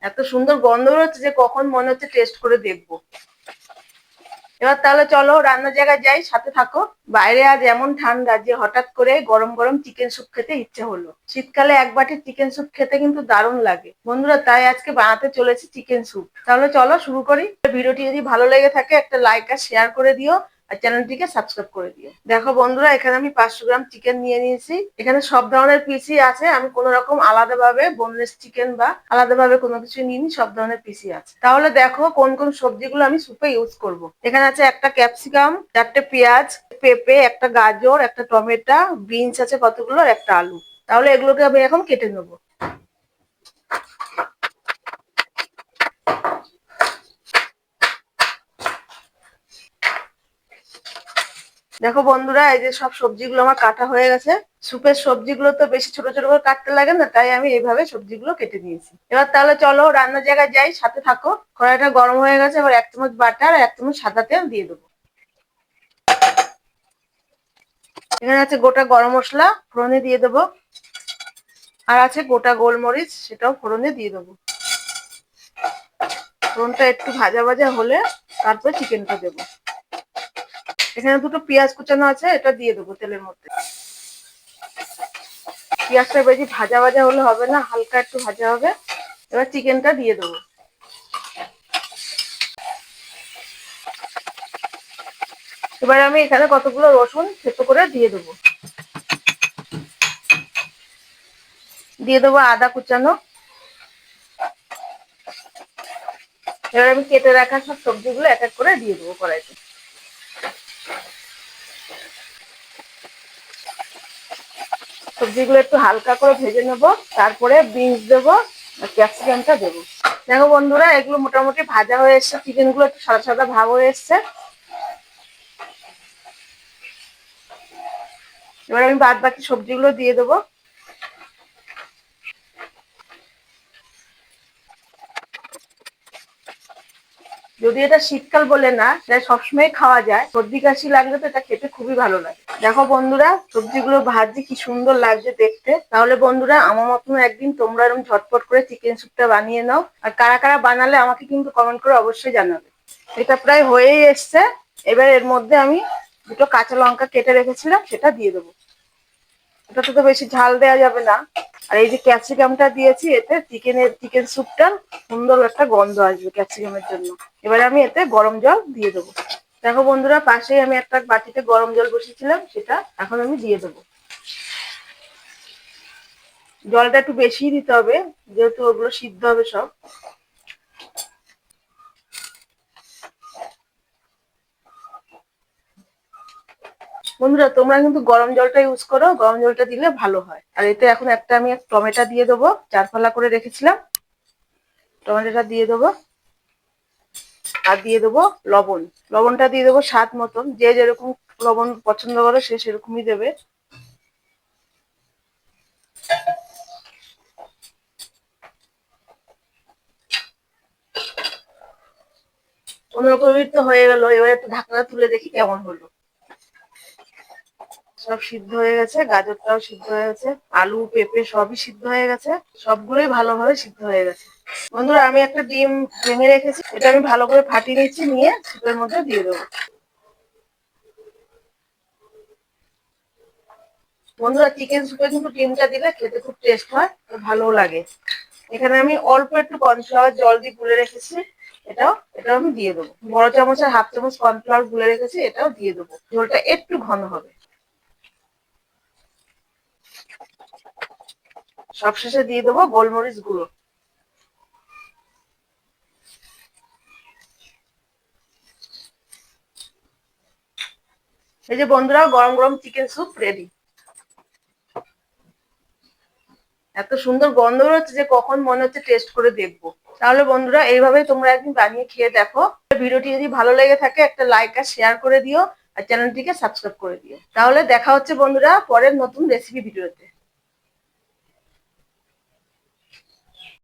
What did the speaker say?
এত সুন্দর গন্ধ বেরোচ্ছে যে কখন মনে হচ্ছে টেস্ট করে দেখবো। এবার তাহলে চলো রান্নার জায়গায় যাই, সাথে থাকো। বাইরে আজ এমন ঠান্ডা যে হঠাৎ করে গরম গরম চিকেন স্যুপ খেতে ইচ্ছে হলো। শীতকালে এক বাটি চিকেন স্যুপ খেতে কিন্তু দারুণ লাগে বন্ধুরা, তাই আজকে বানাতে চলেছি চিকেন স্যুপ। তাহলে চলো শুরু করি। ভিডিওটি যদি ভালো লেগে থাকে একটা লাইক আর শেয়ার করে দিও, আর চ্যানেলটিকে সাবস্ক্রাইব করে দিও। দেখো বন্ধুরা, এখানে আমি 500 গ্রাম চিকেন নিয়ে নিয়েছি। এখানে সব ধরনের পিসই আছে, আমি কোনো রকম আলাদাভাবে বোনলেস চিকেন বা আলাদাভাবে কোনো কিছু নিইনি, সব ধরনের পিসই আছে। তাহলে দেখো কোন কোন সবজিগুলো আমি স্যুপে ইউজ করব। এখানে আছে একটা ক্যাপসিকাম, 4টে পেঁয়াজ, পেঁপে, একটা গাজর, একটা টমেটো, বিনস আছে কতগুলো, আর একটা আলু। তাহলে এগুলোকে আমি এখন কেটে নেবো। দেখো বন্ধুরা, এই যে সব সবজিগুলো আমার কাটা হয়ে গেছে। স্যুপের সবজিগুলো তো বেশি ছোট ছোট করে কাটতে লাগে না, তাই আমি এইভাবে সবজিগুলো কেটে নিয়েছি। এবার তাহলে চলো রান্নার জায়গায় যাই, সাথে থাকো। কড়াইটা গরম হয়ে গেছে, এবার 1 চামচ বাটার আর 1 চামচ সাদা তেল দিয়ে দেবো। এখানে আছে গোটা গরম মশলা, ফোড়নে দিয়ে দেবো। আর আছে গোটা গোলমরিচ, সেটাও ফোড়নে দিয়ে দেবো। ফোড়নটা একটু ভাজা ভাজা হলে তারপর চিকেনটা দেবো। এখানে দুটো পেঁয়াজ কুচানো আছে, এটা দিয়ে দেবো তেলের মধ্যে। পেঁয়াজটা বেশি ভাজা ভাজা হলে হবে না, হালকা একটু ভাজা হবে। এবার চিকেনটা দিয়ে দেবো। এবার আমি এখানে কতগুলো রসুন থেতো করে দিয়ে দেবো। দিয়ে দেবো আদা কুচানো। এবার আমি কেটে রাখা সব সবজিগুলো এক এক করে দিয়ে দেবো কড়াইতে। সবজিগুলো একটু হালকা করে ভেজে নেবো, তারপরে বিনস দেবো আর ক্যাপসিকামটা দেবো। দেখো বন্ধুরা, এগুলো মোটামুটি ভাজা হয়ে এসছে, চিকেন গুলো একটু সাদা সাদা ভাব হয়ে এসছে। এবার আমি বাদ বাকি সবজিগুলো দিয়ে দেবো। যদি এটা শীতকাল বলে না, এটা সবসময় খাওয়া যায়। সর্দি কাশি লাগলে তো এটা খেতে খুবই ভালো লাগে। দেখো বন্ধুরা, সবজিগুলো ভাজছি, কি সুন্দর লাগছে দেখতে। তাহলে বন্ধুরা, আমার মতন একদিন তোমরা এরকম ঝটপট করে চিকেন স্যুপটা বানিয়ে নাও। আর কারা কারা বানালে আমাকে কিন্তু কমেন্ট করে অবশ্যই জানাবে। এটা প্রায় হয়েই এসছে। এবার এর মধ্যে আমি দুটো কাঁচা লঙ্কা কেটে রেখেছিলাম, সেটা দিয়ে দেবো। এটাতে তো বেশি ঝাল দেওয়া যাবে না। আর এই যে ক্যাপসিকামটা দিয়েছি, এতে চিকেন স্যুপটা সুন্দর একটা গন্ধ আসবে ক্যাপসিকামের জন্য। এবারে আমি এতে গরম জল দিয়ে দেবো। দেখো বন্ধুরা, পাশেই আমি একটা বাটিতে গরম জল বসিয়েছিলাম, সেটা এখন আমি দিয়ে দেবো। জলটা একটু বেশি দিতে হবে, যেহেতু ওগুলো সিদ্ধ হবে সব। বন্ধুরা, তোমরা কিন্তু গরম জলটা ইউজ করো, গরম জলটা দিলে ভালো হয়। আর এতে এখন আমি টমেটো দিয়ে দেবো, 4 ফালা করে রেখেছিলাম। টমেটোটা দিয়ে দেবো। আর দিয়ে দেবো লবণ। লবণটা দিয়ে দেবো স্বাদ মতন, যে যেরকম লবণ পছন্দ করে সে সেরকমই দেবে। পনেরো মিনিট তো হয়ে গেল, এবার একটু ঢাকনা তুলে দেখি কেমন হলো। সব সিদ্ধ হয়ে গেছে, গাজরটাও সিদ্ধ হয়ে গেছে, আলু পেঁপে সবই সিদ্ধ হয়ে গেছে। সবগুলোই ভালোভাবে সিদ্ধ হয়ে গেছে। বন্ধুরা, আমি একটা ডিম ভেঙে রেখেছি, এটা আমি ভালো করে ফাটিয়ে নিচ্ছি, নিয়ে স্যুপের মধ্যে দিয়ে দেবো। বন্ধুরা, চিকেন স্যুপে কিন্তু ডিমটা দিলে খেতে খুব টেস্ট হয়, ভালোও লাগে। এখানে আমি অল্প একটু কর্নফ্লাওয়ার জল দিয়ে গুলে রেখেছি, এটাও আমি দিয়ে দেবো। বড় চামচের 1/2 চামচ কর্নফ্লাওয়ার গুলে রেখেছি, এটাও দিয়ে দেবো। ঝোলটা একটু ঘন হবে। সবশেষে দিয়ে দেবো গোলমরিচ গুঁড়ো। এই যে বন্ধুরা, গরম গরম চিকেন স্যুপ রেডি। এত সুন্দর গন্ধ বেরোচ্ছে যে কখন মনে হচ্ছে টেস্ট করে দেখবো। তাহলে বন্ধুরা, এইভাবে তোমরা একদিন বানিয়ে খেয়ে দেখো। ভিডিওটি যদি ভালো লেগে থাকে একটা লাইক আর শেয়ার করে দিও, আর চ্যানেলটিকে সাবস্ক্রাইব করে দিও। তাহলে দেখা হচ্ছে বন্ধুরা পরের নতুন রেসিপি ভিডিওতে।